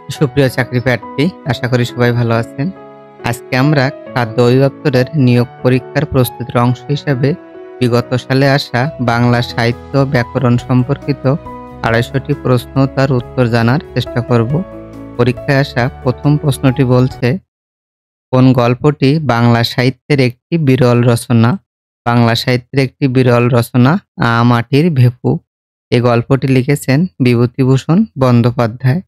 সুপ্রিয় চাকরি প্রার্থী, আশা করি সবাই ভালো আছেন। আজকে আমরা খাদ্য অধিদপ্তরের নিয়োগ পরীক্ষার প্রস্তুতির অংশ হিসাবে বিগত সালে আসা বাংলা সাহিত্য ব্যাকরণ সম্পর্কিত ২৫০টি প্রশ্ন ও তার উত্তর জানার চেষ্টা করব। পরীক্ষায় আসা প্রথম প্রশ্নটি বলছে, কোন গল্পটি বাংলা সাহিত্যের একটি বিরল রচনা? বাংলা সাহিত্যের একটি বিরল রচনা মাটির ভেপু। এই গল্পটি লিখেছেন বিভূতিভূষণ বন্দ্যোপাধ্যায়।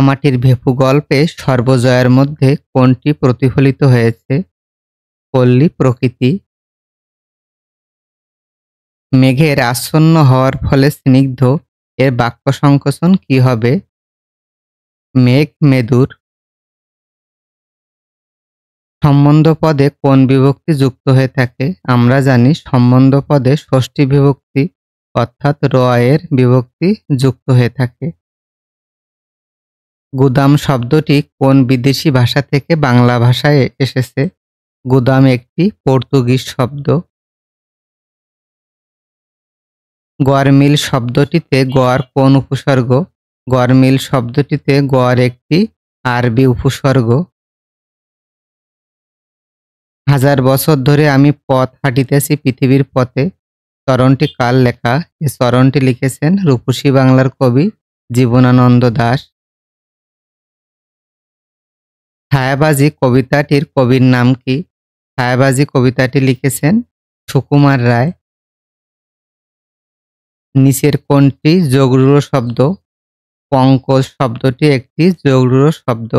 মাটির ভেপু গল্পে সর্বজয়ার মধ্যে কোনটি প্রতিফলিত হয়েছে? পল্লী প্রকৃতি। মেঘের আচ্ছন্ন হওয়ার ফলে স্নিগ্ধ এর বাক্য সংকোচন কি হবে? মেঘ মেদুর। সম্বন্ধ পদে কোন বিভক্তি যুক্ত হয়ে থাকে? আমরা জানি সম্বন্ধ পদে ষষ্ঠী বিভক্তি অর্থাৎ র এর বিভক্তি যুক্ত হয়ে থাকে। গুদাম শব্দটি কোন বিদেশি ভাষা থেকে বাংলা ভাষায় এসেছে? গুদাম একটি পর্তুগিজ শব্দ। গড়মিল শব্দটিতে গড় কোন উপসর্গ? গড়মিল শব্দটিতে গড় একটি আরবি উপসর্গ। হাজার বছর ধরে আমি পথ হাঁটিতেছি পৃথিবীর পথে চরণটি কার লেখা? এই চরণটি লিখেছেন রূপসী বাংলার কবি জীবনানন্দ দাশ। ছায়াবাজি কবিতাটির কবির নাম কি? ছায়াবাজি কবিতাটি লিখেছেন সুকুমার রায়। নিচের কোনটি যোগরূঢ় শব্দ? পঙ্কজ শব্দটি একটি যোগরূঢ় শব্দ।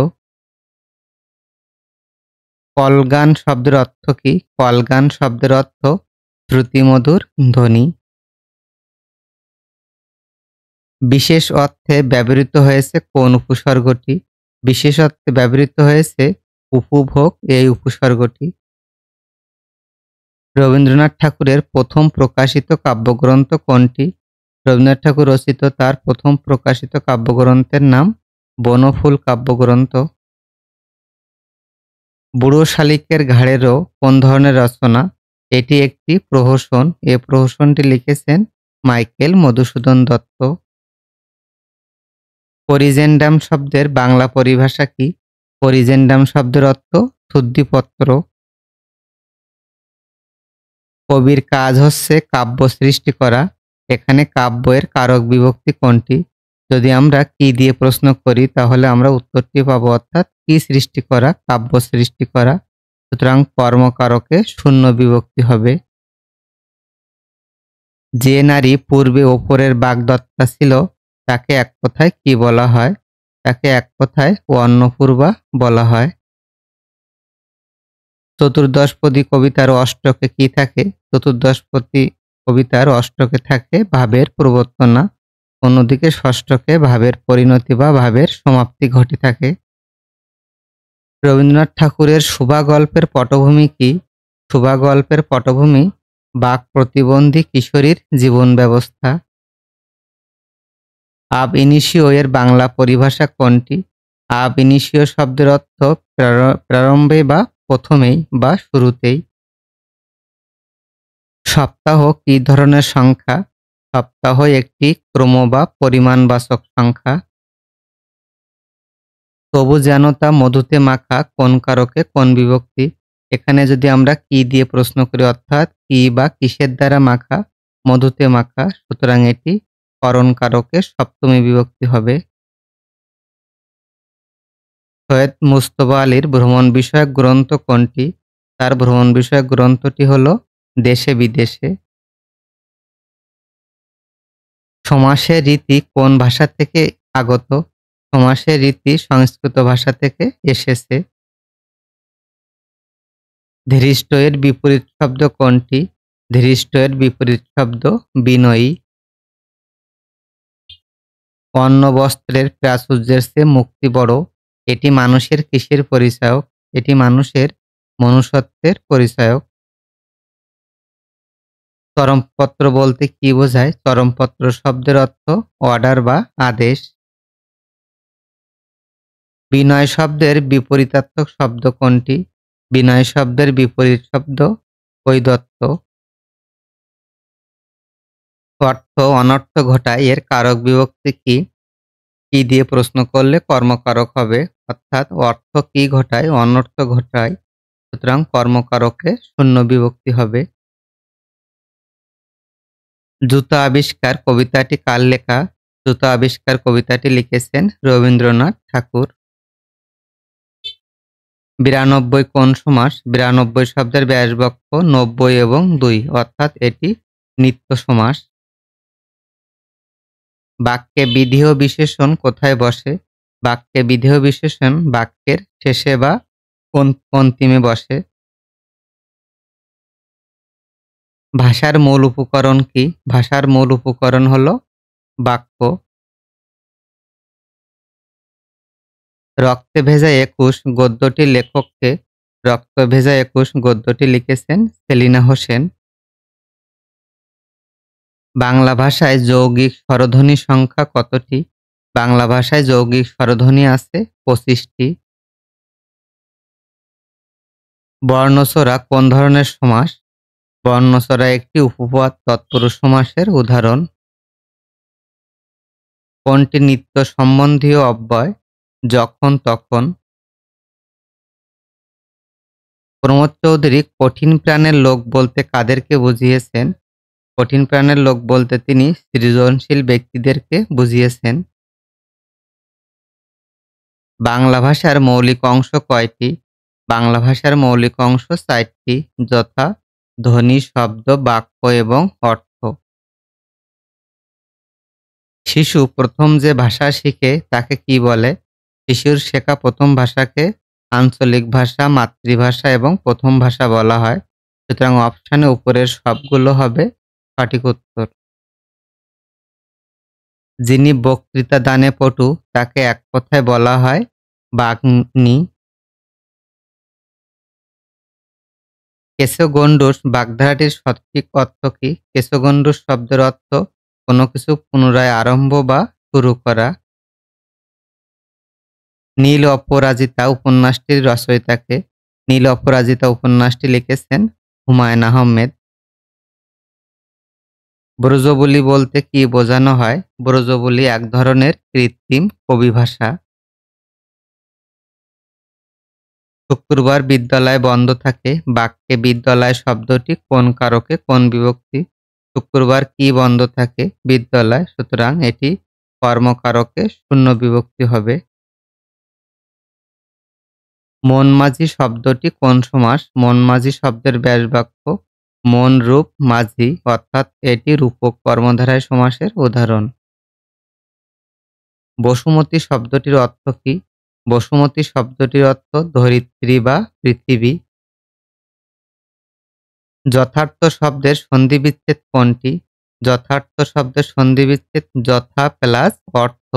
কলগান শব্দের অর্থ কি? কলগান শব্দের অর্থ শ্রুতিমধুর ধ্বনি। বিশেষ অর্থে ব্যবহৃত হয়েছে কোন উপসর্গটি? বিশেষ অর্থে ব্যবহৃত হয়েছে উপভোগ এই উপসর্গটি। রবীন্দ্রনাথ ঠাকুরের প্রথম প্রকাশিত কাব্যগ্রন্থ কোনটি? রবীন্দ্রনাথ ঠাকুর রচিত তার প্রথম প্রকাশিত কাব্যগ্রন্থের নাম বনফুল কাব্যগ্রন্থ। বুড়ো শালিকের ঘাড়েরও কোন ধরনের রচনা? এটি একটি প্রহসন। এ প্রহসনটি লিখেছেন মাইকেল মধুসূদন দত্ত। পরিজেন্ডাম শব্দের বাংলা পরিভাষা কি? পরিজেন্ডাম শব্দের অর্থ শুদ্ধিপত্র। কবির কাজ হচ্ছে কাব্য সৃষ্টি করা। এখানে কাব্য এর কারক বিভক্তি কোনটি? যদি আমরা কি দিয়ে প্রশ্ন করি তাহলে আমরা উত্তরটি পাবো, অর্থাৎ কি সৃষ্টি করা, কাব্য সৃষ্টি করা। সুতরাং কর্মকারকে শূন্য বিভক্তি হবে। যে নারী পূর্বে ওপরের বাগদত্তা ছিল তাকে এক কথায় কি বলা হয়? তাকে এক কথায় অন্নপূর্বা বলা হয়। চতুর্দশপদী কবিতার অষ্টকে কি থাকে? চতুর্দশপদী কবিতার অষ্টকে থাকে ভাবের প্রবর্তনা, অন্যদিকে ষষ্ঠকে ভাবের পরিণতি বা ভাবের সমাপ্তি ঘটে থাকে। রবীন্দ্রনাথ ঠাকুরের সুভা গল্পের পটভূমি কি? সুভা গল্পের পটভূমি বাক প্রতিবন্ধী কিশোরীর জীবন ব্যবস্থা। আব ইনিশিও এর বাংলা পরিভাষা কোনটি? আব ইনিশিও শব্দের অর্থ প্রারম্ভে বা প্রথমেই বা শুরুতেই। সপ্তাহ কি ধরনের সংখ্যা? সপ্তাহ একটি ক্রম বা পরিমাণবাচক সংখ্যা। তবু যেন তা মধুতে মাখা কোন কারকে কোন বিভক্তি? এখানে যদি আমরা কি দিয়ে প্রশ্ন করি, অর্থাৎ কি বা কিসের দ্বারা মাখা? মধুতে মাখা, সুতরাং এটি করণ কারকে সপ্তমী বিভক্তি হবে। সৈয়দ মুজতবা আলীর ভ্রমণ বিষয়ক গ্রন্থ কোনটি? তার ভ্রমণ বিষয়ক গ্রন্থটি হল দেশে বিদেশে। সমাসের রীতি কোন ভাষা থেকে আগত? সমাসের রীতি সংস্কৃত ভাষা থেকে এসেছে। ধৃষ্ট এর বিপরীত শব্দ কোনটি? ধৃষ্ট এর বিপরীত শব্দ বিনয়ী। অন্ন বস্ত্রের প্রাচুর্যের চেয়ে মুক্তি বড়। এটি মানুষের কিসের পরিচায়ক? এটি মানুষের মনুষ্যত্বের পরিচায়ক। চরমপত্র বলতে কি বোঝায়? চরমপত্র শব্দের অর্থ অর্ডার বা আদেশ। বিনয় শব্দের বিপরীতার্থক শব্দ কোনটি? বিনয় শব্দের বিপরীত শব্দ ঔদ্ধত্য। অর্থ অনর্থ ঘটায় এর কারক বিভক্তি কি? কি দিয়ে প্রশ্ন করলে কর্মকারক হবে, অর্থাৎ অর্থ কি ঘটায়, অনর্থ ঘটায়, সুতরাং কর্মকারকে শূন্য বিভক্তি হবে। জুতো আবিষ্কার কবিতাটি কার লেখা? জুতো আবিষ্কার কবিতাটি লিখেছেন রবীন্দ্রনাথ ঠাকুর। ৯২ কোন সমাস? ৯২ শব্দের ব্যাসবাক্য ৯০ এবং ২, অর্থাৎ এটি নিত্য সমাস। বাক্যে বিধেয় বিশেষণ কোথায় বসে? বাক্যে বিধেয় বিশেষণ বাক্যের শেষে বা অন্তিমে বসে। ভাষার মূল উপকরণ কি? ভাষার মূল উপকরণ হল বাক্য। রক্তে ভেজা একুশ গদ্যটির লেখককে? রক্ত ভেজা একুশ গদ্যটি লিখেছেন সেলিনা হোসেন। বাংলা ভাষায় যৌগিক স্বরধ্বনি সংখ্যা কতটি? বাংলা ভাষায় যৌগিক স্বরধ্বনি আছে ২৫টি। বর্ণচোরা কোন ধরনের সমাস? বর্ণচোরা একটি উপপদ তৎপুরুষ সমাসের উদাহরণ। কোনটি নিত্য সম্বন্ধীয় অব্যয়? যখন তখন। প্রমোদ চৌধুরী কঠিন প্রাণের লোক বলতে কাদেরকে বুঝিয়েছেন? কঠিন প্রাণের লোক বলতে তিনি সৃজনশীল ব্যক্তিদেরকে বুঝিয়েছেন। বাংলা ভাষার মৌলিক অংশ কয়টি? বাংলা ভাষার মৌলিক অংশ ৪টি, যথা ধ্বনি, শব্দ, বাক্য এবং অর্থ। শিশু প্রথম যে ভাষা শিখে তাকে কি বলে? শিশুর শেখা প্রথম ভাষাকে আঞ্চলিক ভাষা, মাতৃভাষা এবং প্রথম ভাষা বলা হয়। সুতরাং অপশানে উপরের সবগুলো হবে সঠিক উত্তর। যিনি বক্তৃতা দানে পটু তাকে এক কথায় বলা হয় বাগ্মী। কেশগণ্ডূষ বাগধারাটির সঠিক অর্থ কি? কেশগণ্ডূষ শব্দের অর্থ কোনো কিছু পুনরায় আরম্ভ বা শুরু করা। নীল অপরাজিতা উপন্যাসটির রচয়িতাকে? নীল অপরাজিতা উপন্যাসটি লিখেছেন হুমায়ুন আহমেদ। ব্রজবুলি বলতে কি বোঝানো হয়? ব্রজবুলি এক ধরনের কৃত্রিম কবিভাষা। শুক্রবার বিদ্যালয় বন্ধ থাকে বাক্যে বিদ্যালয় শব্দটি কোন কারকে কোন বিভক্তি? শুক্রবার কি বন্ধ থাকে? বিদ্যালয়, সুতরাং এটি কর্মকারকে শূন্য বিভক্তি হবে। মন-মাঝি শব্দটি কোন সমাস? মন-মাঝি শব্দের ব্যাসবাক্য মন রূপ মাঝি, অর্থাৎ এটি রূপক কর্মধারয় সমাসের উদাহরণ। বসুমতী শব্দটির অর্থ কি? বসুমতী শব্দটির অর্থ ধরিত্রী বা পৃথিবী। যথার্থ শব্দের সন্ধিবিচ্ছেদ কোনটি? যথার্থ শব্দের সন্ধিবিচ্ছেদ যথা প্লাস অর্থ।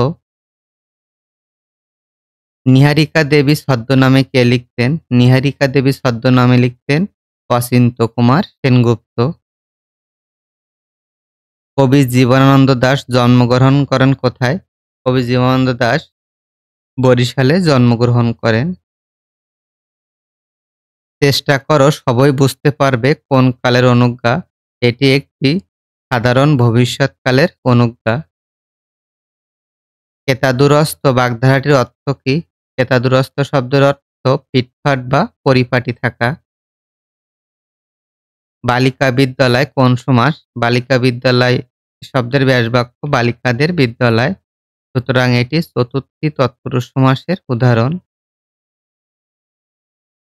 নিহারিকা দেবী ছদ্মনামে কে লিখতেন? নিহারিকা দেবী ছদ্মনামে লিখতেন অচিন্ত্য কুমার সেনগুপ্ত। কবি জীবনানন্দ দাশ জন্মগ্রহণ করেন কোথায়? কবি জীবনানন্দ দাশ বরিশালে জন্মগ্রহণ করেন। চেষ্টা করো সবই বুঝতে পারবে কোন কালের অনুজ্ঞা? এটি একটি সাধারণ ভবিষ্যৎকালের অনুজ্ঞা। কেতাদুরস্ত বাগধারাটির অর্থ কি? কেতাদুরস্ত শব্দের অর্থ ফিটফাট বা পরিপাটি থাকা। বালিকা বিদ্যালয় কোন সমাস? বালিকা বিদ্যালয় শব্দের ব্যাসবাক্য বালিকাদের বিদ্যালয়, সুতরাং এটি চতুর্থী তৎপুরুষ সমাসের উদাহরণ।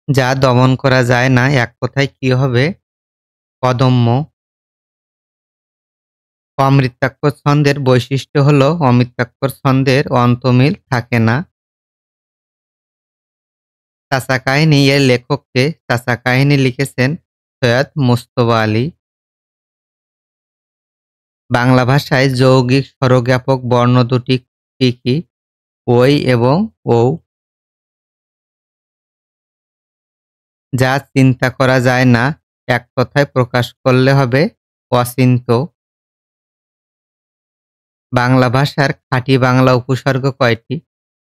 যা দমন করা যায় না এক কথায় কি হবে? অদম্য। অমৃতাক্ষর ছন্দের বৈশিষ্ট্য হল অমৃতাক্ষর ছন্দের অন্তমিল থাকে না। চাচা কাহিনী এর লেখককে? চাচা কাহিনী লিখেছেন সৈয়দ মুজতবা আলী। বাংলা ভাষায় যৌগিক স্বরজ্ঞাপক বর্ণ দুটি কি কি? ওই এবং ও। যা চিন্তা করা যায় না এক কথায় প্রকাশ করলে হবে অচিন্ত। বাংলা ভাষার খাঁটি বাংলা উপসর্গ কয়টি?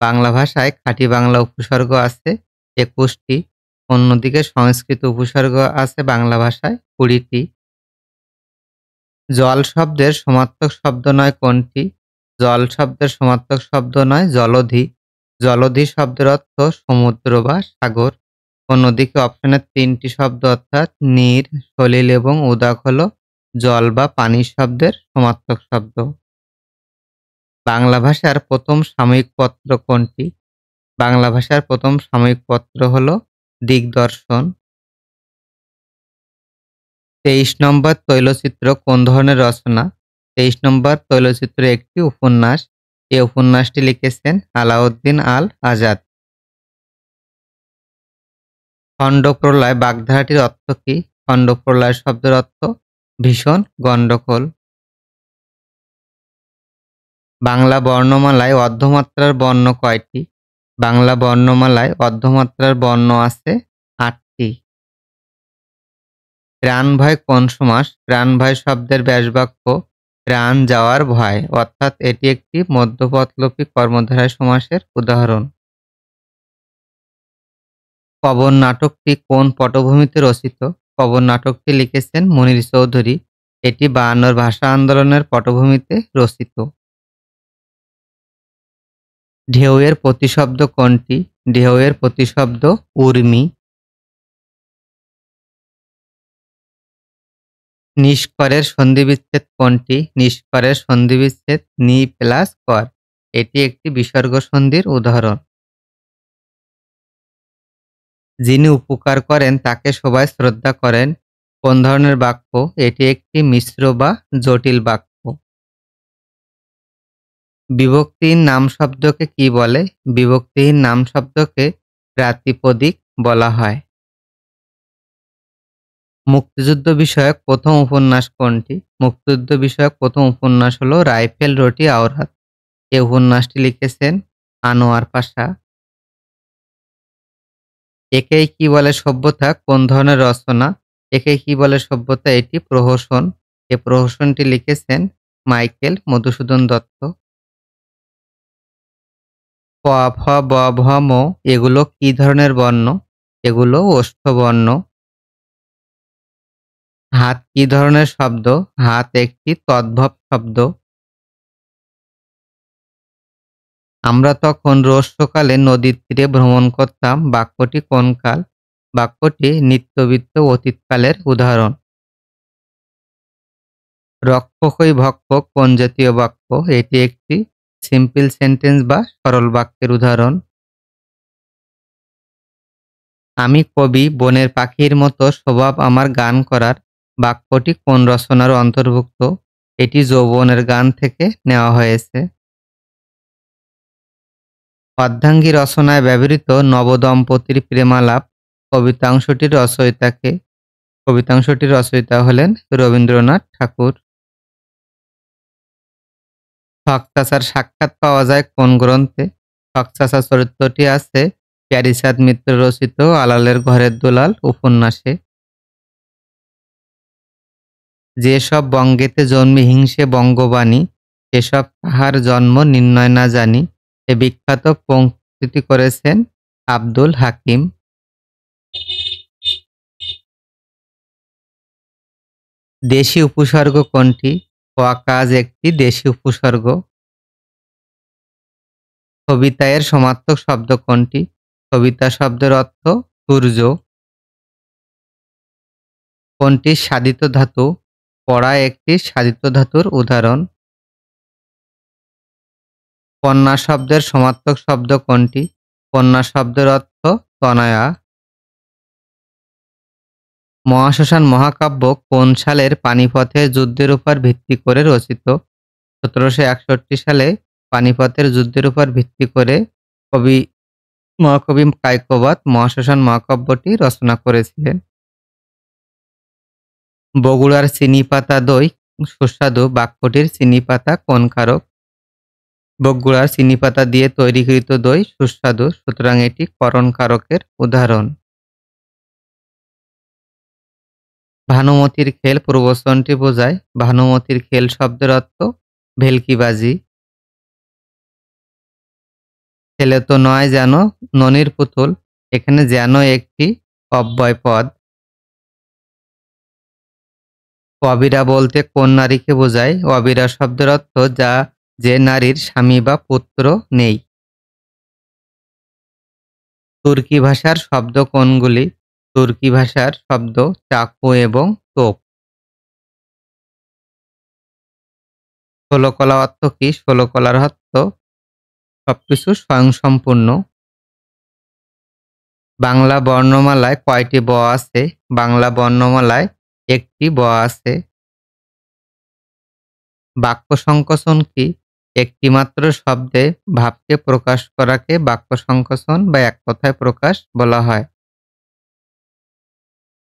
বাংলা ভাষায় খাঁটি বাংলা উপসর্গ আছে ২১টি, অন্যদিকে সংস্কৃত উপসর্গ আছে বাংলা ভাষায় ২০টি। জল শব্দের সমার্থক শব্দ নয় কোনটি? জল শব্দের সমার্থক শব্দ নয়, জলধি। জলধি শব্দের অর্থ সমুদ্র বা সাগর। অন্যদিকে অপশনের ৩টি শব্দ অর্থাৎ নীর, সলিল এবং উদাক হল জল বা পানি শব্দের সমার্থক শব্দ। বাংলা ভাষার প্রথম সাময়িক পত্র কোনটি? বাংলা ভাষার প্রথম সাময়িক পত্র হল দিগদর্শন। ২৩ নম্বর তৈলচিত্র কোন ধরনের রচনা? ২৩ নম্বর তৈলচিত্র একটি উপন্যাস। এই উপন্যাসটি লিখেছেন আলাউদ্দিন আল আজাদ। খণ্ডপ্রলয় বাগধারাটির অর্থ কী? খণ্ডপ্রলয় শব্দের অর্থ ভীষণ গণ্ডগোল। বাংলা বর্ণমালায় অর্ধমাত্রার বর্ণ কয়টি? বাংলা বর্ণমালায় অর্ধমাত্রার বর্ণ আছে ৮টি। প্রাণ ভয় কোন সমাস? প্রাণ ভয় শব্দের ব্যাসবাক্য প্রাণ যাওয়ার ভয়, অর্থাৎ এটি একটি মধ্যপদলোপী কর্মধারয় সমাসের উদাহরণ। কবর নাটকটি কোন পটভূমিতে রচিত? কবর নাটকটি লিখেছেন মুনীর চৌধুরী। এটি ৫২ ভাষা আন্দোলনের পটভূমিতে রচিত। ঢেউয়ের প্রতিশব্দ কোনটি? ঢেউয়ের প্রতিশব্দ ঊর্মি। নিষ্করের সন্ধিবিচ্ছেদ কোনটি? নিষ্করের সন্ধিবিচ্ছেদ নি প্লাস কর। এটি একটি বিসর্গ সন্ধির উদাহরণ। যিনি উপকার করেন তাকে সবাই শ্রদ্ধা করেন কোন ধরনের বাক্য? এটি একটি মিশ্র বা জটিল বাক্য। বিভক্তিহীন নাম শব্দকে কি বলে? বিভক্তিহীন নাম শব্দকে প্রাতিপদিক বলা হয়। মুক্তিযুদ্ধ বিষয়ক প্রথম উপন্যাস কোনটি? মুক্তিযুদ্ধ বিষয়ক প্রথম উপন্যাস হল রাইফেল রোটি আওরাত। এই উপন্যাসটি লিখেছেন আনোয়ার পাশা। একেই কি বলে সভ্যতা কোন ধরনের রচনা? একেই কি বলে সভ্যতা এটি প্রহসন। এই প্রহসনটি লিখেছেন মাইকেল মধুসূদন দত্ত। প, ফ, ব, ভ, ম এগুলো কি ধরনের বর্ণ? এগুলো ওষ্ঠ্যবর্ণ। হাত কি ধরনের শব্দ? হাত একটি তদ্ভব শব্দ। আমরা তখন রোজ সকালে নদীর তীরে ভ্রমণ করতাম বাক্যটি কোন কাল? বাক্যটি নিত্যবিত্ত অতীতকালের উদাহরণ। রক্ষকই ভক্ষক কোন জাতীয় বাক্য? এটি একটি সিম্পল সেন্টেন্স বা সরল বাক্যের উদাহরণ। আমি কবি বনের পাখির মতো স্বভাব আমার গান করার বাক্যটি কোন রচনার অন্তর্ভুক্ত? এটি যৌবনের গান থেকে নেওয়া হয়েছে। অর্ধাঙ্গী রচনায় ব্যবহৃত নবদম্পতির প্রেমালাপ কবিতাংশটির রচয়িতাকে? কবিতাংশটির রচয়িতা হলেন রবীন্দ্রনাথ ঠাকুর। হকচাচার সাক্ষাৎ পাওয়া যায় কোন গ্রন্থে? হকচাচা চরিত্রটি আছে প্যারীচাঁদ মিত্র রচিত আলালের ঘরের দুলাল উপন্যাসে। যেসব বঙ্গেতে জন্মে হিংসে বঙ্গবাণী, সেসব কাহার জন্ম নির্ণয় না জানি। এ বিখ্যাত পংক্তিটি করেছেন আব্দুল হাকিম। দেশি উপসর্গ কোনটি? ওয়াকাজ একটি দেশি উপসর্গ। কবিতা এর সমার্থক শব্দ কোনটি? কবিতা শব্দের অর্থ সূর্য। কোনটি সাধিত ধাতু? পড়া একটি সাধিত ধাতুর উদাহরণ। কন্যা শব্দের সমার্থক শব্দ কোনটি? কন্যা শব্দের অর্থ তনয়া। মহাশ্মশান মহাকাব্য কোন সালের পানিপথের যুদ্ধের উপর ভিত্তি করে রচিত? ১৭৬১ সালে পানিপথের যুদ্ধের উপর ভিত্তি করে মহাকবি কায়কোবাদ মহাশ্মশান মহাকাব্যটি রচনা করেছিলেন। বগুড়ার চিনিপাতা দই সুস্বাদু বাক্যটির চিনিপাতা কোন কারক? বগুড়ার চিনিপাতা দিয়ে তৈরিকৃত দই সুস্বাদু, সুতরাং এটি করণ কারকের উদাহরণ। ভানুমতির খেল প্রবচনটি বোঝায়। ভানুমতির খেল শব্দের অর্থ ভেলকিবাজি। ছেলে তো নয় যেন ননির পুতুল, এখানে যেন একটি অব্যয় পদ। অবিরা বলতে কোন নারীকে বোঝায়? অবিরা শব্দের অর্থ যা যে নারীর স্বামী বা পুত্র নেই। তুর্কি ভাষার শব্দ কোনগুলি? তুর্কি ভাষার শব্দ চাকু এবং তোপ। ষোলকলা অর্থ কি? ষোলকলার অর্থ সবকিছু স্বয়ংসম্পূর্ণ। বাংলা বর্ণমালায় কয়টি ব আছে? বাংলা বর্ণমালায় একটি ব আছে। বাক্য সংকোচন কি? একটিমাত্র শব্দে ভাবকে প্রকাশ করাকে বাক্য সংকোচন বা এক কথায় প্রকাশ বলা হয়।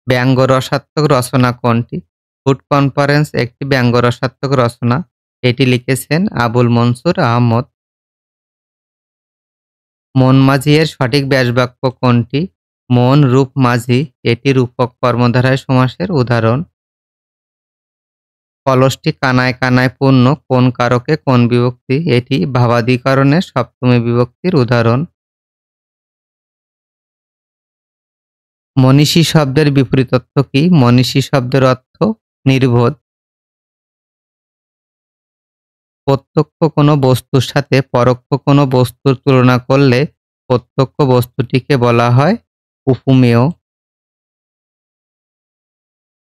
ব্যঙ্গ রসাত্মক রচনা কোনটি? ফুড কনফারেন্স একটি ব্যঙ্গ রসাত্মক রচনা। এটি লিখেছেন আবুল মনসুর আহমদ। মন মাঝি এর সঠিক ব্যাসবাক্য কোনটি? মন রূপ মাঝি এটি রূপক কর্মধারয় সমাসের উদাহরণ। কলসটি কানায় কানায় পূর্ণ কোন কারকে কোন বিভক্তি? এটি ভাবাদিকরণের সপ্তমী বিভক্তির উদাহরণ। মনীষী শব্দের বিপরীত অর্থ কি? মনীষী শব্দের অর্থ নির্বোধ। প্রত্যক্ষ কোনো বস্তুর সাথে পরোক্ষ কোনো বস্তুর তুলনা করলে প্রত্যক্ষ বস্তুটিকে বলা হয় উপমেয়।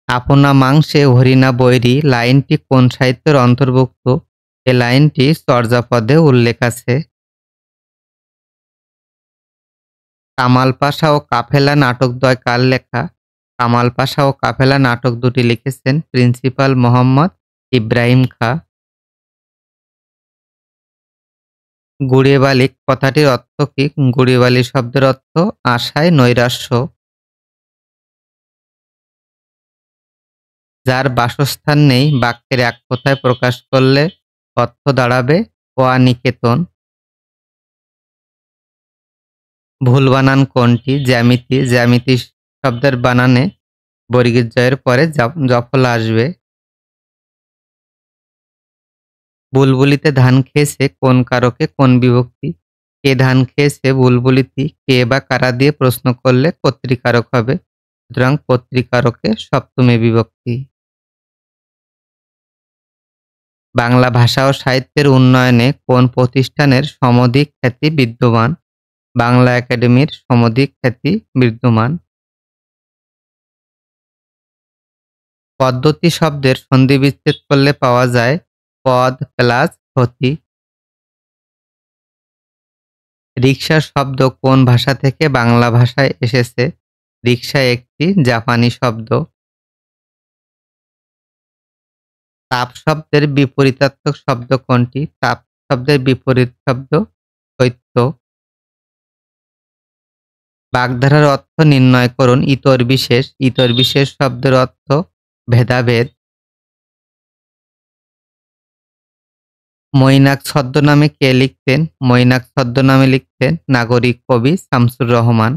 আপনা মাংসে হরিণা বৈরী লাইনটি কোন সাহিত্যের অন্তর্ভুক্ত? এ লাইনটি চর্যাপদে উল্লেখ আছে। কামাল পাশা ও কাফেলা নাটকদ্বয় কার লেখা? কামাল পাশা ও কাফেলা নাটক দুটি লিখেছেন প্রিন্সিপাল মোহাম্মদ ইব্রাহিম খাঁ। গুড়েবালিক কথাটির অর্থ কি? গুড়েবালি শব্দের অর্থ আশায় নৈরাশ্য। যার বাসস্থান নেই বাক্যের এক কথায় প্রকাশ করলে অর্থ দাঁড়াবে অনিকেতন। ভুল বানান কোনটি? জ্যামিতি। জ্যামিতি শব্দের বানানে বর্গীয় জয়ের পরে জফলা আসবে। বুলবুলিতে ধান খেয়েছে কোন কারকে কোন বিভক্তি? কে ধান খেয়েছে বুলবুলিটি কে বা কারা দিয়ে প্রশ্ন করলে কর্তৃকারক হবে, সুতরাং কর্তৃকারকে সপ্তমী বিভক্তি। বাংলা ভাষা ও সাহিত্যের উন্নয়নে কোন প্রতিষ্ঠানের সমধিক খ্যাতি বিদ্যমান? বাংলা একাডেমির সমধিক খ্যাতি বিদ্যমান। পদ্ধতি শব্দের সন্ধি বিচ্ছেদ করলে পাওয়া যায় পদ প্লাস ক্ষতি। রিকশা শব্দ কোন ভাষা থেকে বাংলা ভাষায় এসেছে? রিকশা একটি জাপানি শব্দ। তাপ শব্দের বিপরীতার্থক শব্দ কোনটি? তাপ শব্দের বিপরীত শব্দ শৈত্য। বাগধারার অর্থ নির্ণয় করুন। ইতর বিশেষ। ইতর বিশেষ শব্দের অর্থ ভেদাভেদ। মৈনাক ছদ্মনামে কে লিখতেন? মৈনাক ছদ্মনামে লিখতেন নাগরিক কবি শামসুর রহমান।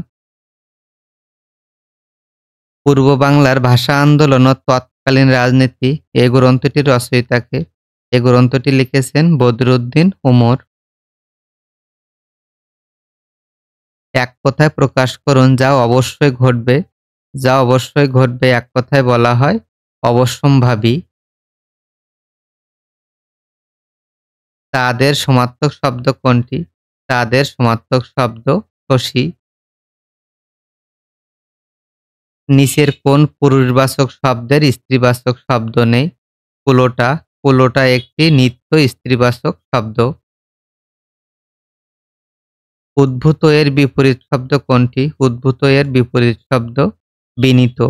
পূর্ব বাংলার ভাষা আন্দোলন ও তৎকালীন রাজনীতি এ গ্রন্থটির রচয়িতাকে? এ গ্রন্থটি লিখেছেন বদরুদ্দীন উমর। এক কথায় প্রকাশ করুন যা অবশ্যই ঘটবে। যা অবশ্যই ঘটবে এক কথায় বলা হয় অবশ্যম্ভাবী। তাদের সমার্থক শব্দ কোনটি? তাদের সমার্থক শব্দ শশী। নিচের কোন পুরুষবাচক শব্দের স্ত্রীবাচক শব্দ নেই? কুলোটা। কুলোটা একটি নিত্য স্ত্রীবাচক শব্দ। উদ্ভূত এর বিপরীত শব্দ কোনটি? উদ্ভূত এর বিপরীত শব্দ বিনীত।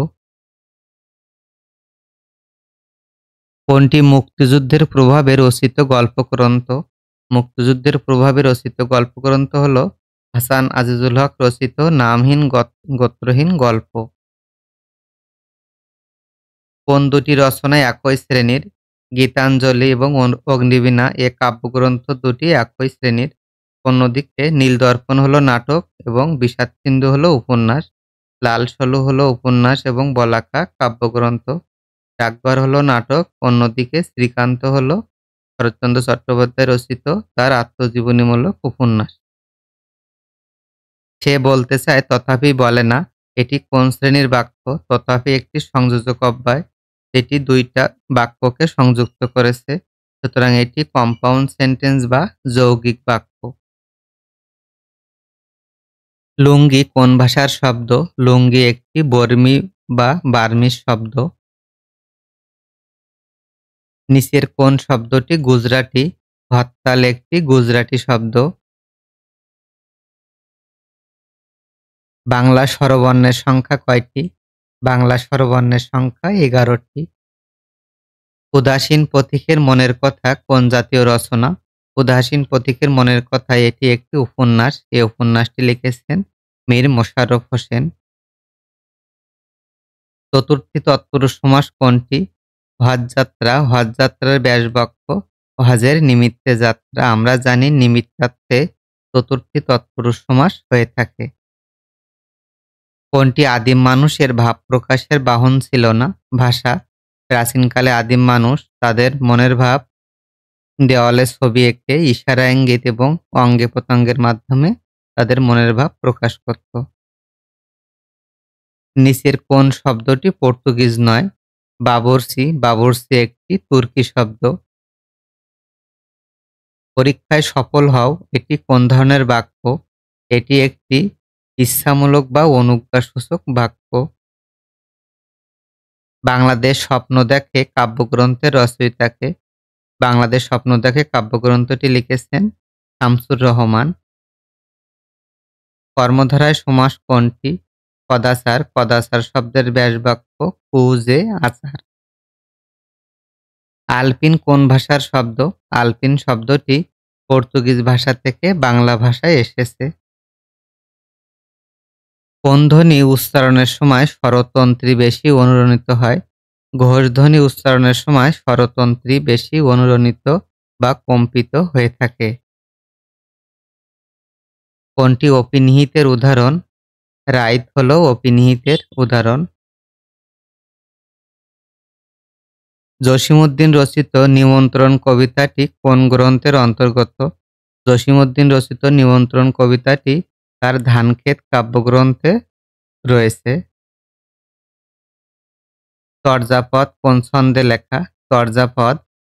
কোনটি মুক্তিযুদ্ধের প্রভাবে রচিত গল্পগ্রন্থ? মুক্তিযুদ্ধের প্রভাবে রচিত গল্পগ্রন্থ হল হাসান আজিজুল হক রচিত নামহীন গোত্রহীন গল্প। কোন দুটি রচনা একই শ্রেণীর? গীতাঞ্জলি এবং অগ্নিবীণা এ কাব্যগ্রন্থ দুটি একই শ্রেণীর। অন্যদিকে নীলদর্পণ হল নাটক এবং বিষাদসিন্ধু হল উপন্যাস। লাল সলু হল উপন্যাস এবং বলাকা কাব্যগ্রন্থ। ডাকঘর হল নাটক। অন্যদিকে শ্রীকান্ত হল শরৎচন্দ্র চট্টোপাধ্যায় রচিত তার আত্মজীবনীমূলক উপন্যাস। সে বলতে চায় তথাপি বলে না এটি কোন শ্রেণীর বাক্য? তথাপি একটি সংযোজক অব্যয় যেটি দুইটা বাক্যকে সংযুক্ত করেছে। সুতরাং এটি কম্পাউন্ড সেন্টেন্স বা যৌগিক বাক্য। লুঙ্গি কোন ভাষার শব্দ? লুঙ্গি একটি বর্মী বা বার্মিজ শব্দ। নিচের কোন শব্দটি গুজরাটি? হরতাল একটি গুজরাটি শব্দ। বাংলা স্বরবর্ণের সংখ্যা কয়টি? বাংলা স্বরবর্ণের সংখ্যা 11টি। উদাসীন পথিকের মনের কথা কোন জাতীয় রচনা? উদাসীন পথিকের মনের কথা এটি একটি উপন্যাস। এই উপন্যাসটি লিখেছেন মীর মোশাররফ হোসেন। চতুর্থী তৎপুরুষ সমাস কোনটি? হজযাত্রা। হজযাত্রার ব্যাসবাক্য হজের নিমিত্তে যাত্রা। আমরা জানি নিমিত্তার্থে চতুর্থী তৎপুরুষ সমাস হয়ে থাকে। কোনটি আদিম মানুষের ভাব প্রকাশের বাহন ছিল না? ভাষা। প্রাচীনকালে আদিম মানুষ তাদের মনের ভাব দেওয়ালে ছবি এঁকে ইশারা ইঙ্গিত এবং অঙ্গে প্রত্যঙ্গের মাধ্যমে তাদের মনের ভাব প্রকাশ করত। নিচের কোন শব্দটি পর্তুগিজ নয়? বাবরসি। বাবরসি একটি তুর্কি শব্দ। পরীক্ষায় সফল হও এটি কোন ধরনের বাক্য? এটি একটি ইচ্ছামূলক বা অনুজ্ঞাসূচক বাক্য। বাংলাদেশ স্বপ্ন দেখে কাব্যগ্রন্থের রচয়িতাকে? বাংলাদেশ স্বপ্ন দেখে কাব্যগ্রন্থটি লিখেছেন শামসুর রহমান। কর্মধারায় সমাস কোনটি? কদাচার। কদাচার শব্দের ব্যাসবাক্য কুজে আচার। আলপিন কোন ভাষার শব্দ? আলপিন শব্দটি পর্তুগিজ ভাষা থেকে বাংলা ভাষায় এসেছে। কোন ধ্বনি উচ্চারণের সময় স্বরতন্ত্রী বেশি অনুরণিত হয়? ঘোষ ধ্বনি উচ্চারণের সময় স্বরতন্ত্রী বেশি অনুরণিত বা কম্পিত হয়ে থাকে। কোনটি অপিনিহিতের উদাহরণ? রাইত হল অপিনিহিতের উদাহরণ। জসীমউদ্দীন রচিত নিমন্ত্রণ কবিতাটি কোন গ্রন্থের অন্তর্গত? জসীমউদ্দীন রচিত নিমন্ত্রণ কবিতাটি তার ধানক্ষেত কাব্যগ্রন্থে রয়েছে। চর্যাপদ কোন ছন্দে লেখা? চর্যাপদ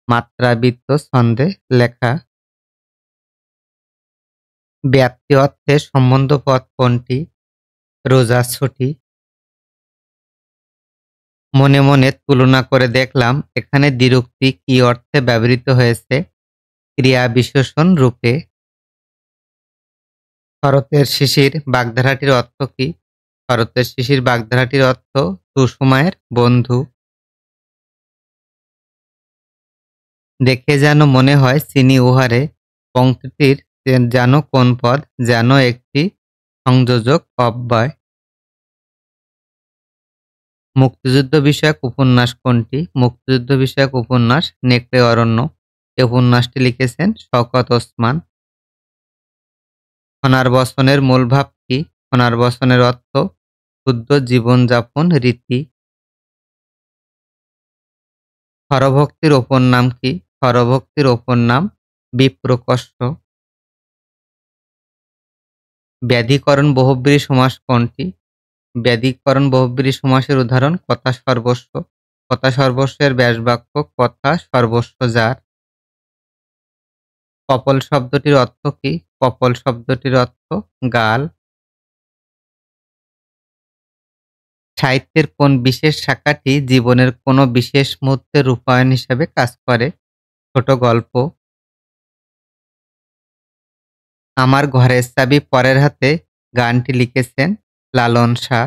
মাত্রাবৃত্ত ছন্দে লেখা। ব্যাপ্তি অর্থে সম্বন্ধপদ কোনটি? রোজা ছুটি। মনে মনে তুলনা করে দেখলাম এখানে দ্বিরুক্তি কি অর্থে ব্যবহৃত হয়েছে? ক্রিয়া বিশেষণ রূপে। শরতের শিশির বাগধারাটির অর্থ কি? শরতের শিশির বাগধারাটির অর্থ সুসময়ের বন্ধু। দেখে যেন মনে হয় চিনি উহারে পংক্তিটির যেন কোন পদ? যেন একটি সংযোজক অব্যয়। মুক্তিযুদ্ধ বিষয়ক উপন্যাস কোনটি? মুক্তিযুদ্ধ বিষয়ক উপন্যাস নেকড়ে অরণ্য। এই উপন্যাসটি লিখেছেন শওকত ওসমান। পুনর্বসনের মূল ভাব কি? পুনর্বসনের অর্থ শুদ্ধ জীবনযাপন রীতি। হরভক্তির অপর নাম কি? হরভক্তির অপর নাম বিপ্রকষ্ট। ব্যাধিকরণ বহুব্রীহি সমাস কোনটি? ব্যাধিকরণ বহুব্রীহি সমাসের উদাহরণ কথা সর্বস্ব। কথা সর্বস্বের ব্যাসবাক্য কথা সর্বস্ব যার। কপল শব্দটির অর্থ কি? কপল শব্দটির অর্থ গাল। সাহিত্যের কোন বিশেষ শাখাটি জীবনের কোনো বিশেষ মুহূর্তের রূপায়ণ হিসেবে কাজ করে? ছোট গল্প। আমার ঘরের চাবি পরের হাতে গানটি লিখেছেন লালন শাহ।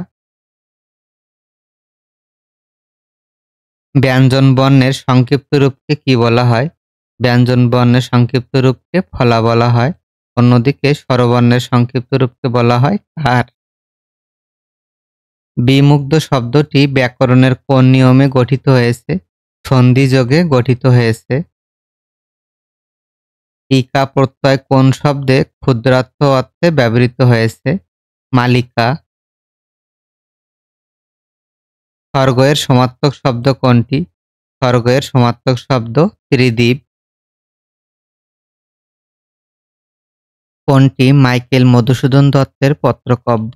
ব্যঞ্জন বর্ণের সংক্ষিপ্ত রূপকে কি বলা হয়? ব্যঞ্জন বর্ণের সংক্ষিপ্ত রূপকে ফলা বলা হয়। অন্যদিকে স্বরবর্ণের সংক্ষিপ্ত রূপকে বলা হয় কার। বিমুগ্ধ শব্দটি ব্যাকরণের কোন নিয়মে গঠিত হয়েছে? সন্ধিযোগে গঠিত হয়েছে। ইকা প্রত্যয় কোন শব্দে ক্ষুদ্রার্থ অর্থে ব্যবহৃত হয়েছে? মালিকা। স্বর্গ-এর সমার্থক শব্দ কোনটি? স্বর্গ-এর সমার্থক শব্দ ত্রিদিব। কোনটি মাইকেল মধুসূদন দত্তের পত্রকাব্য?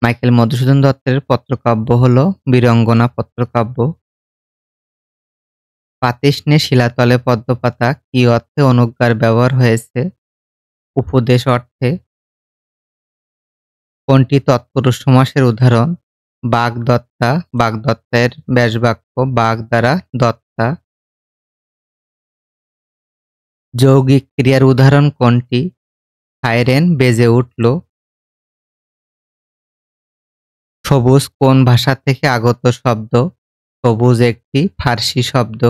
মাইকেল মধুসূদন দত্তের পত্রকাব্য হল বীরঙ্গনা পত্রকাব্য। পাতিষ্ণে শিলাতলে পদ্মপাতা কি অর্থে অনুজ্ঞার ব্যবহার হয়েছে? উপদেশ অর্থে। কোনটি তৎপুরুষ সমাসের উদাহরণ? বাগদত্তা, বাগদত্তের ব্যাসবাক্য বাগ দ্বারা দত্তা। যৌগিক ক্রিয়ার উদাহরণ কোনটি? সাইরেন বেজে উঠল। সবুজ কোন ভাষা থেকে আগত শব্দ? সবুজ একটি ফার্সি শব্দ।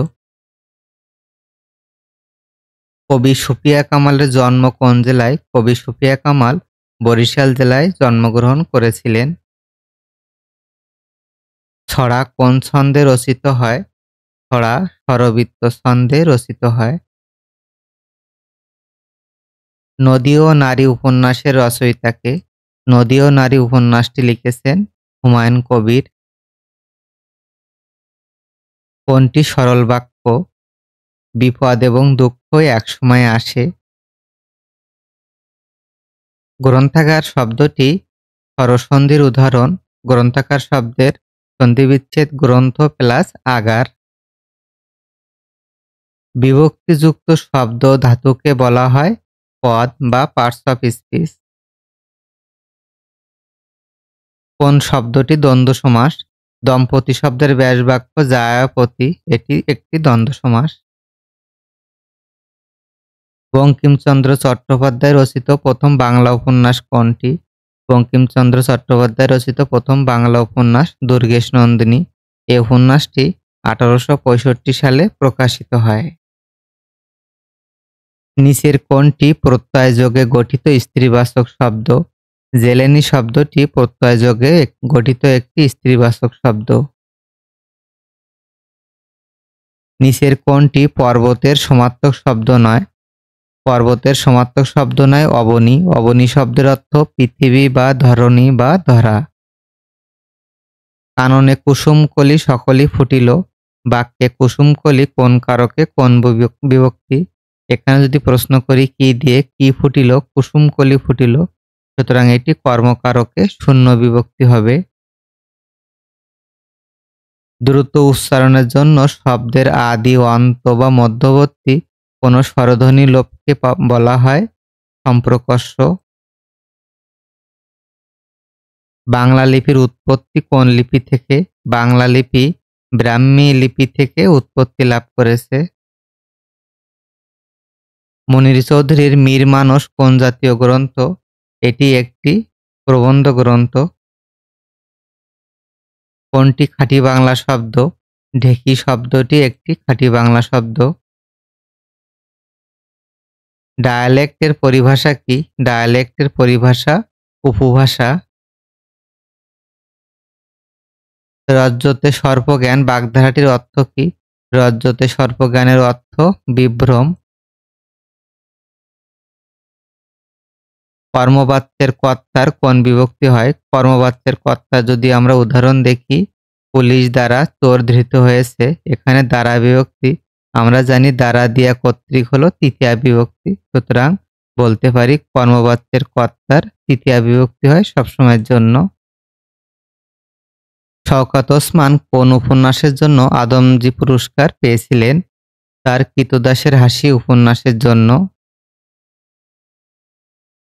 কবি সুফিয়া কামালের জন্ম কোন জেলায়? কবি সুফিয়া কামাল বরিশাল জেলায় জন্মগ্রহণ করেছিলেন। ছড়া কোন ছন্দে রচিত হয়? ছড়া স্বরবৃত্ত ছন্দে রচিত হয়। নদী ও নারী উপন্যাসের রচয়িতাকে? নদী ও নারী উপন্যাসটি লিখেছেন হুমায়ুন কবির। কোনটি সরল বাক্য? বিপদ এবং দুঃখ একসময় আসে। গ্রন্থাগার শব্দটি স্বরসন্ধির উদাহরণ। গ্রন্থাগার শব্দের সন্ধিবিচ্ছেদ গ্রন্থ প্লাস আগার। বিভক্তিযুক্ত শব্দ ধাতুকে বলা হয় পদ বা পার্টস অফ স্পিচ। কোন শব্দটি দ্বন্দ্ব সমাস? দম্পতি শব্দের ব্যাসবাক্য জায়াপতি এটি একটি দ্বন্দ্ব সমাস। বঙ্কিমচন্দ্র চট্টোপাধ্যায় রচিত প্রথম বাংলা উপন্যাস কোনটি? বঙ্কিমচন্দ্র চট্টোপাধ্যায় রচিত প্রথম বাংলা উপন্যাস দুর্গেশ নন্দিনী। এই উপন্যাসটি 1865 সালে প্রকাশিত হয়। নিচের কোনটি প্রত্যয়যোগে গঠিত স্ত্রীবাচক শব্দ? জেলেনি শব্দটি প্রত্যয়যোগে গঠিত একটি স্ত্রীবাচক শব্দ। নিচের কোনটি পর্বতের সমার্থক শব্দ নয়? পর্বতের সমার্থক শব্দ নয় অবনী। অবনী শব্দের অর্থ পৃথিবী বা ধরণী বা ধরা। কাননে কুসুমকলি সকলই ফুটিল। বাক্যে কুসুমকলি কোন কারকে কোন বিভক্তি? এখানে যদি প্রশ্ন করি কি দিয়ে কি ফুটিল? কুসুমকলি ফুটিল, সুতরাং এটি কর্মকারকে শূন্য বিভক্তি হবে। দ্রুত উচ্চারণের জন্য শব্দের আদি অন্ত বা মধ্যবর্তী কোনো স্বরধ্বনি লোপকে বলা হয় সম্প্রকর্ষ। বাংলা লিপির উৎপত্তি কোন লিপি থেকে? বাংলা লিপি ব্রাহ্মী লিপি থেকে উৎপত্তি লাভ করেছে। মুনির চৌধুরীর মীর মানস কোন জাতীয় গ্রন্থ? এটি একটি প্রবন্ধ গ্রন্থ। কোনটি খাঁটি বাংলা শব্দ? ঢেকি শব্দটি একটি খাঁটি বাংলা শব্দ। ডায়ালেক্টের পরিভাষা কি? ডায়ালেক্টের পরিভাষা উপভাষা। রজ্জতে সর্পজ্ঞান বাগধারাটির অর্থ কি? রজ্জতে সর্পজ্ঞানের অর্থ বিভ্রম। কর্মবাচ্যের কর্তার কোন বিভক্তি হয়? কর্মবাচ্যের কর্তা যদি আমরা উদাহরণ দেখি, পুলিশ দ্বারা চোর ধৃত হয়েছে, এখানে দ্বারা বিভক্তি। আমরা জানি দ্বারা দিয়া কর্তৃক হলো তৃতীয়া বিভক্তি, সুতরাং বলতে পারি কর্মবাচ্যের কর্তার তৃতীয়া বিভক্তি হয় সবসময়ের জন্য। শওকত ওসমান কোন উপন্যাসের জন্য আদমজী পুরস্কার পেয়েছিলেন? তার কৃতদাসের হাসি উপন্যাসের জন্য।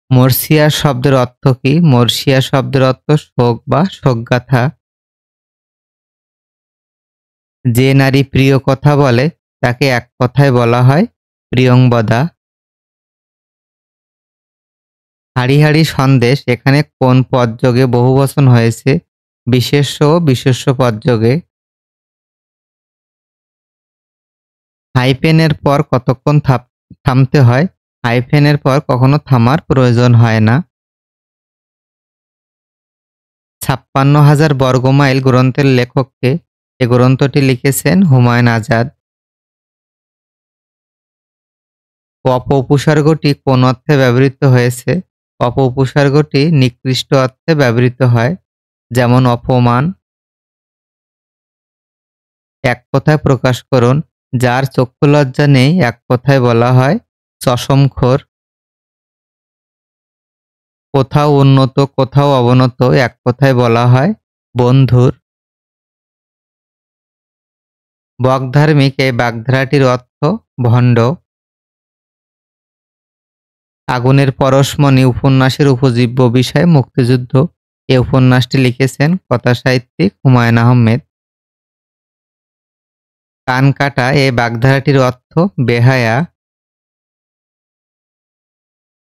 মর্সিয়া শব্দের অর্থ কি? মর্সিয়া শব্দের অর্থ শোক বা শোকগাথা। যে নারী প্রিয় কথা বলে তাকে এক কথায় বলা হয় প্রিয়ংবদা। হাড়ি হাড়ি সন্দেশ এখানে কোন পদযোগে বহুবচন হয়েছে? বিশেষ্য ও বিশেষ্য পদযোগে। হাইফেনের পর কতক্ষণ থামতে হয়? হাইফেনের পর কখনো থামার প্রয়োজন হয় না। ৫৬,০০০ বর্গমাইল গ্রন্থের লেখককে? এ গ্রন্থটি লিখেছেন হুমায়ুন আজাদ। অপ উপসর্গটি কোন অর্থে ব্যবহৃত হয়েছে? অপ উপসর্গটি নিকৃষ্ট অর্থে ব্যবহৃত হয়, যেমন অপমান। এক কথায় প্রকাশ করুন। যার চক্ষুলজ্জা নেই এক কথায় বলা হয় চশমখোর। কোথাও উন্নত কোথাও অবনত এক কথায় বলা হয় বন্ধুর। বকধার্মিক এই বাগধারাটির অর্থ ভণ্ড। আগুনের পরশমণি উপন্যাসের উপজীব্য বিষয় মুক্তিযুদ্ধ। এই উপন্যাসটি লিখেছেন কথাসাহিত্যিক হুমায়ূন আহমেদ। কান কাটা এই বাগধারাটির অর্থ বেহায়া।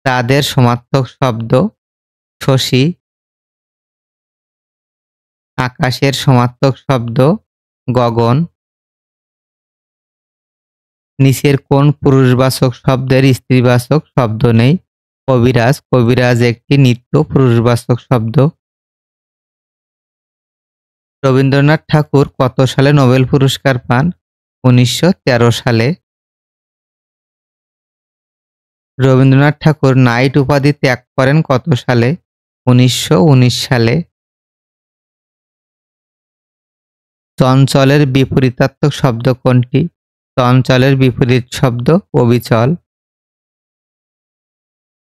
চাঁদের সমার্থক শব্দ শশী। আকাশের সমার্থক শব্দ গগন। নিচের কোন পুরুষবাচক শব্দের স্ত্রীবাচক শব্দ নেই? কবিরাজ। কবিরাজ একটি নিত্য পুরুষবাচক শব্দ। রবীন্দ্রনাথ ঠাকুর কত সালে নোবেল পুরস্কার পান? 1913 সালে। রবীন্দ্রনাথ ঠাকুর নাইট উপাধি ত্যাগ করেন কত সালে? 1919 সালে। চঞ্চলের বিপরীতার্থক শব্দ কোনটি? চঞ্চলের বিপরীত শব্দ অবিচল।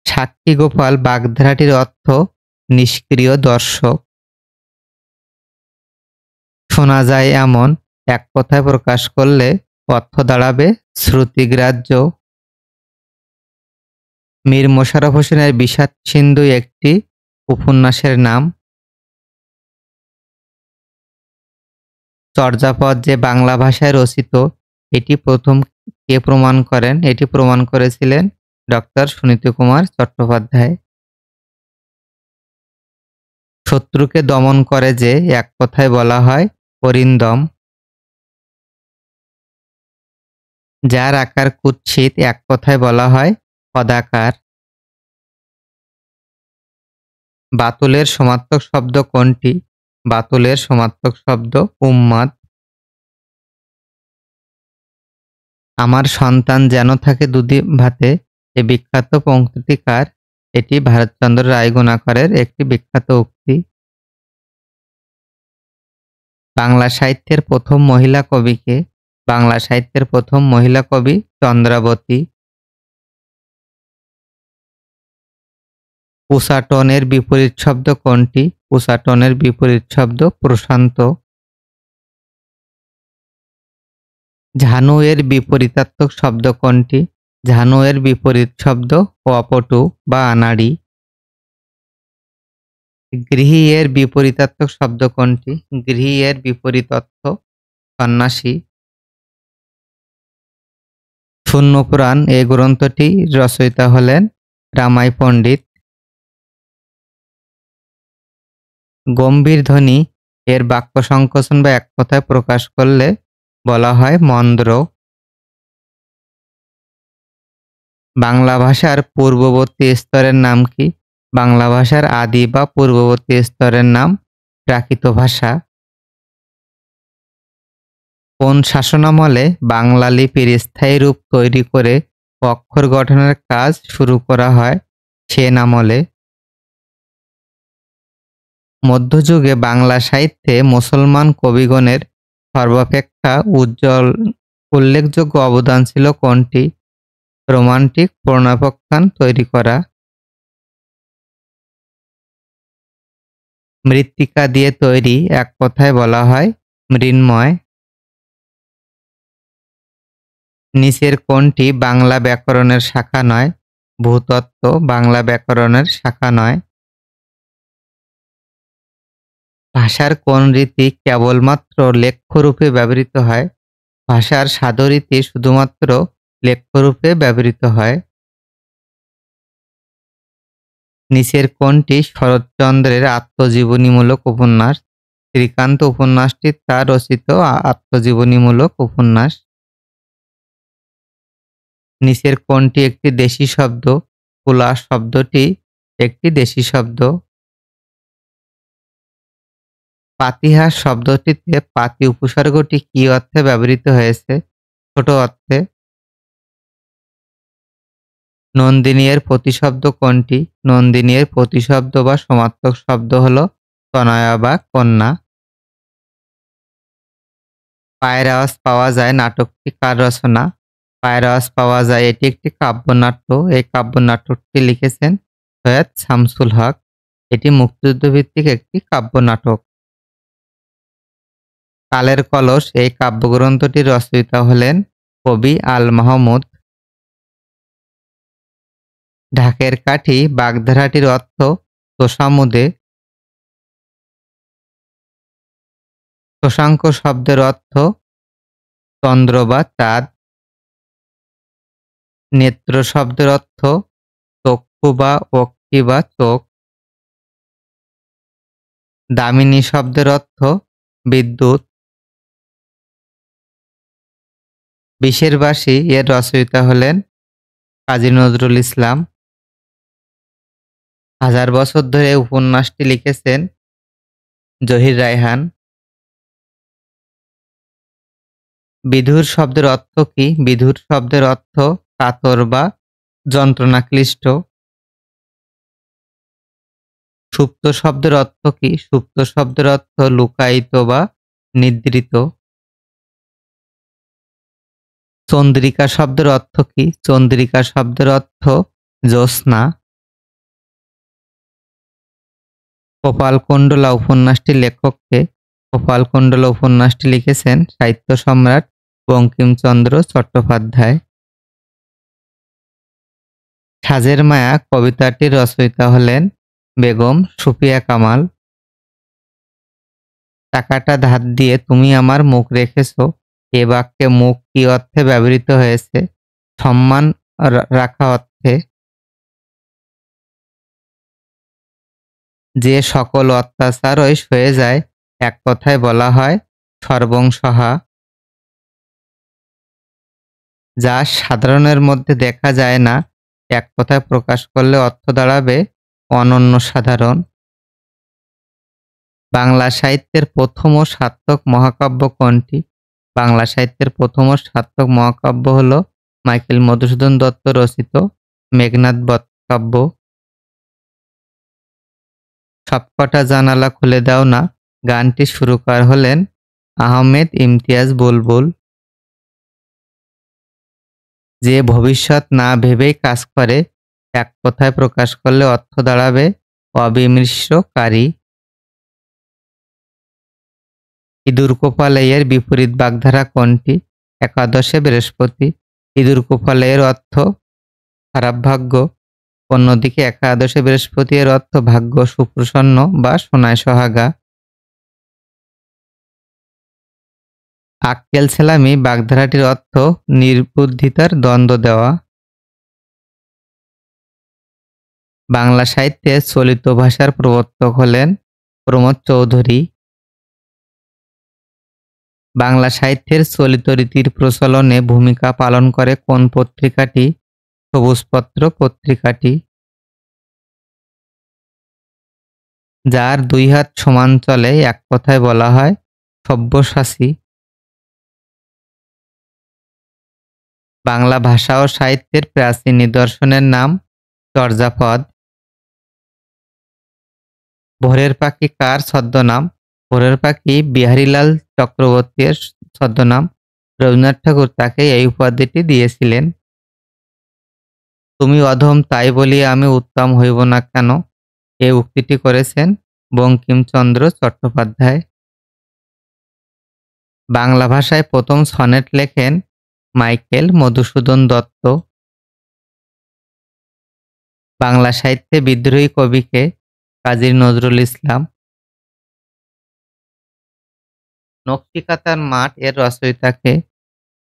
সাক্ষীগোপাল বাগধারাটির অর্থ নিষ্ক্রিয় দর্শক। শোনা যায় এমন এক কথায় প্রকাশ করলে অর্থ দাঁড়াবে শ্রুতিগ্রাহ্য। মীর মোশাররফ হোসেনের বিষাদ সিন্ধু একটি উপন্যাসের নাম। চর্যাপদ যে বাংলা ভাষায় রচিত এটি প্রথম কে প্রমাণ করেন? এটি প্রমাণ করেছিলেন ডক্টর সুনীতিকুমার চট্টোপাধ্যায়। শত্রুকে দমন করে যে এক কথায় বলা হয় অরিন্দম। যার আকার কুৎসিত এক কথায় বলা হয় পদাকার। বাতুলের সমার্থক শব্দ কোনটি? বাতুলের সমার্থক শব্দ উন্মাদ। আমার সন্তান যেন থাকে দুধে ভাতে এ বিখ্যাত পংক্তিটি কার? এটি ভারতচন্দ্র রায়গুণাকরের একটি বিখ্যাত উক্তি। বাংলা সাহিত্যের প্রথম মহিলা কবি কে? বাংলা সাহিত্যের প্রথম মহিলা কবি চন্দ্রাবতী। উচাটনের বিপরীত শব্দ কোনটি? উচাটনের বিপরীত শব্দ প্রশান্ত। ঝানু এর বিপরীতার্থক শব্দ কোনটি? ঝানু এর বিপরীত শব্দ অপটু বা আনাড়ি। গৃহী এর বিপরীতার্থক শব্দ কোনটি? গৃহী এর বিপরীত অর্থ সন্ন্যাসী। শূন্যপুরাণ এই গ্রন্থটি রচয়িতা হলেন রামাই পণ্ডিত। গম্ভীর ধ্বনি এর বাক্য সংকোচন বা এক কথায় প্রকাশ করলে বলা হয় মন্দ্র। বাংলা ভাষার পূর্ববর্তী স্তরের নাম কি? বাংলা ভাষার আদি বা পূর্ববর্তী স্তরের নাম প্রাকৃত ভাষা। কোন শাসনামলে বাংলা লিপির স্থায়ী রূপ তৈরি করে অক্ষর গঠনের কাজ শুরু করা হয়? সেন আমলে। মধ্যযুগে বাংলা সাহিত্যে মুসলমান কবিগণের সর্বাপেক্ষা উল্লেখযোগ্য অবদান ছিল কোনটি? রোমান্টিক প্রণয়োপাখ্যান তৈরি করা। মৃত্তিকা দিয়ে তৈরি এক কথায় বলা হয় মৃন্ময়। নিচের কোনটি বাংলা ব্যাকরণের শাখা নয়? ভূতত্ত্ব বাংলা ব্যাকরণের শাখা নয়। ভাষার কোন রীতি কেবলমাত্র লেখ্যরূপে ব্যবহৃত হয়? ভাষার সাধুরীতি শুধুমাত্র লেখ্যরূপে ব্যবহৃত হয়। নিচের কোনটি শরৎচন্দ্রের আত্মজীবনীমূলক উপন্যাস? শ্রীকান্ত উপন্যাসটি তার রচিত আত্মজীবনীমূলক উপন্যাস। নিচের কোনটি একটি দেশি শব্দ? কুলা শব্দটি একটি দেশি শব্দ। পাতিহাঁস শব্দটিতে পাতি উপসর্গটি কী অর্থে ব্যবহৃত হয়েছে? ছোট অর্থে। নন্দিনী এর প্রতিশব্দ কোনটি? নন্দিনী এর প্রতিশব্দ বা সমার্থক শব্দ হল তনয়া বা কন্যা। পায়ের আওয়াজ পাওয়া যায় নাটকটি কার রচনা? পায়ের আওয়াজ পাওয়া যায় এটি একটি কাব্যনাট্য। এই কাব্যনাটকটি লিখেছেন সৈয়দ শামসুল হক। এটি মুক্তিযুদ্ধ ভিত্তিক একটি কাব্যনাটক। কালের কলস এই কাব্যগ্রন্থটির রচয়িতা হলেন কবি আল মাহমুদ। ঢাকের কাঠি বাগধারাটির অর্থ তোষামোদে। শশাঙ্ক শব্দের অর্থ চন্দ্র বা চাঁদ। নেত্র শব্দের অর্থ চক্ষু বা অক্ষি বা চোখ। দামিনী শব্দের অর্থ বিদ্যুৎ। বিশের বাঁশি এর রচয়িতা হলেন কাজী নজরুল ইসলাম। 1000 বছর ধরে উপন্যাসটি লিখেছেন জহির রায়হান। বিধুর শব্দের অর্থ কি? বিধুর শব্দের অর্থ কাতর বা যন্ত্রণাক্লিষ্ট। সুপ্ত শব্দের অর্থ কি? সুপ্ত শব্দের অর্থ লুকায়িত বা নিদ্রিত। চন্দ্রিকা শব্দের অর্থ কি? চন্দ্রিকা শব্দের অর্থ জ্যোৎস্না। কপালকুণ্ডলা উপন্যাসটির লেখককে? কপালকুণ্ডলা উপন্যাসটি লিখেছেন সাহিত্য সম্রাট বঙ্কিমচন্দ্র চট্টোপাধ্যায়। সাজের মায়া কবিতাটির রচয়িতা হলেন বেগম সুফিয়া কামাল। টাকাটা ধার দিয়ে তুমি আমার মুখ রেখেছ, এ বাক্যে মুখ কি অর্থে ব্যবহৃত হয়েছে? সম্মান রাখা অর্থে। যে সকল অত্যাচারই সয়ে যায়, এক কথায় বলা হয় সর্বংসহা। যা সাধারণের মধ্যে দেখা যায় না, এক কথায় প্রকাশ করলে অর্থ দাঁড়াবে অনন্য সাধারণ। বাংলা সাহিত্যের প্রথম ও সার্থক মহাকাব্য কোনটি? বাংলা সাহিত্যের প্রথম ও সার্থক মহাকাব্য হল মাইকেল মধুসূদন দত্ত রচিত মেঘনাদ বধ কাব্য। সবকটা জানালা খুলে দাও না গানটি সুরকার হলেন আহমেদ ইমতিয়াজ বুলবুল। যে ভবিষ্যৎ না ভেবেই কাজ করে, এক কথায় প্রকাশ করলে অর্থ দাঁড়াবে অবিমৃষ্যকারী। ইঁদুর কোপালে এর বিপরীত বাগধারা কোনটি? একাদশে বৃহস্পতি। ইঁদুর কোপালে এর অর্থ খারাপ ভাগ্য। অন্যদিকে একাদশে বৃহস্পতি এর অর্থ ভাগ্য সুপ্রসন্ন বা সোনায় সোহাগা। আক্কেল ছেলামি বাগধারাটির অর্থ নির্বুদ্ধিতার দ্বন্দ্ব দেওয়া। বাংলা সাহিত্যে চলিত ভাষার প্রবর্তক হলেন প্রমোদ চৌধুরী। বাংলা সাহিত্যের চলিত রীতির প্রচলনে ভূমিকা পালন করে কোন পত্রিকাটি? সবুজপত্র পত্রিকাটি। যার দুই হাত সমান চলে, এক কথায় বলা হয় সব্যসাচী। বাংলা ভাষা ও সাহিত্যের প্রাচীন নিদর্শনের নাম চর্যাপদ। ভোরের পাখি কার ছদ্মনাম? ভোরের পাখি বিহারীলাল চক্রবর্তীর ছদ্মনাম। রবীন্দ্রনাথ ঠাকুর তাকে এই উপাধিটি দিয়েছিলেন। তুমি অধম তাই বলিয়া আমি উত্তম হইব না কেন? এই উক্তিটি করেছেন বঙ্কিমচন্দ্র চট্টোপাধ্যায়। বাংলা ভাষায় প্রথম সনেট লেখেন মাইকেল মধুসূদন দত্ত। বাংলা সাহিত্যে বিদ্রোহী কবিকে? কাজী নজরুল ইসলাম। নকশিকাঁথার মাঠ এর রচয়িতাকে?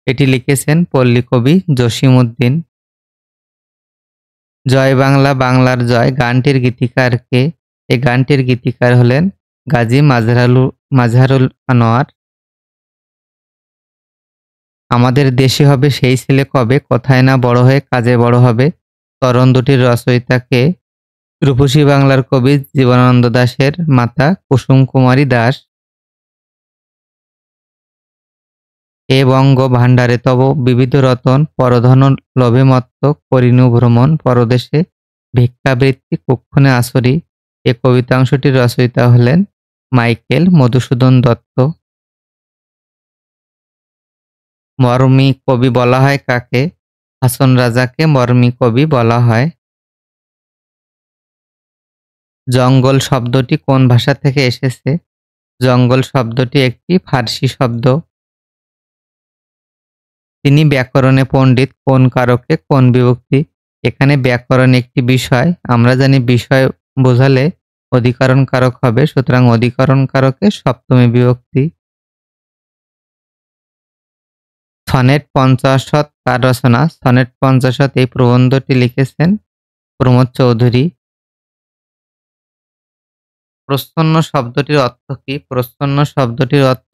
এটি লিখেছেন পল্লী কবি জসিমউদ্দিন। জয় বাংলা বাংলার জয় গানটির গীতিকার কে? এই গানটির গীতিকার হলেন গাজী মাজহারুল আনোয়ার। আমাদের দেশে হবে সেই ছেলে কবে, কথায় না বড় হয়ে কাজে বড় হবে। তরণ দুটির রচয়িতাকে? রূপসী বাংলার কবি জীবনানন্দ দাশের মাতা কুসুম কুমারী দাস। এ বঙ্গ ভাণ্ডারে তব বিবিধ রতন, পরধন লোভে মত্ত করিনু ভ্রমণ, পরদেশে ভিক্ষাবৃত্তি কুক্ষণে আসরি। এ কবিতাংশটির রচয়িতা হলেন মাইকেল মধুসূদন দত্ত। মরমী কবি বলা হয় কাকে? হাসন রাজাকে মরমী কবি বলা হয়। জঙ্গল শব্দটি কোন ভাষা থেকে এসেছে? জঙ্গল শব্দটি একটি ফার্সি শব্দ। তিনি ব্যাকরণে পণ্ডিত কোন কারকে কোন বিভক্তি? এখানে ব্যাকরণ একটি বিষয়। আমরা জানি বিষয় বোঝালে অধিকরণ কারক হবে, সুতরাং অধিকরণ কারকে সপ্তমী বিভক্তি। সনেট পঞ্চাশত কার রচনা? সনেট পঞ্চাশত এই প্রবন্ধটি লিখেছেন প্রমোদ চৌধুরী। প্রচ্ছন্ন শব্দটির অর্থ কি? প্রচ্ছন্ন শব্দটির অর্থ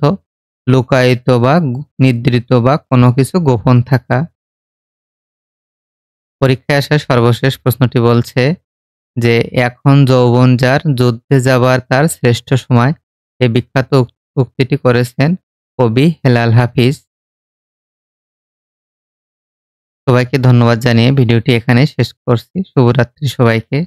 লুকায়িত বা নিদ্রিত বা কোনো কিছু গোপন থাকা। পরীক্ষায় আসা সর্বশেষ প্রশ্নটি বলছে যে এখন যৌবন যার যুদ্ধে যাবার তার শ্রেষ্ঠ সময়। এই বিখ্যাত উক্তিটি করেছেন কবি হেলাল হাফিজ। সবাইকে ধন্যবাদ জানিয়ে ভিডিওটি এখানে শেষ করছি। শুভরাত্রি সবাইকে।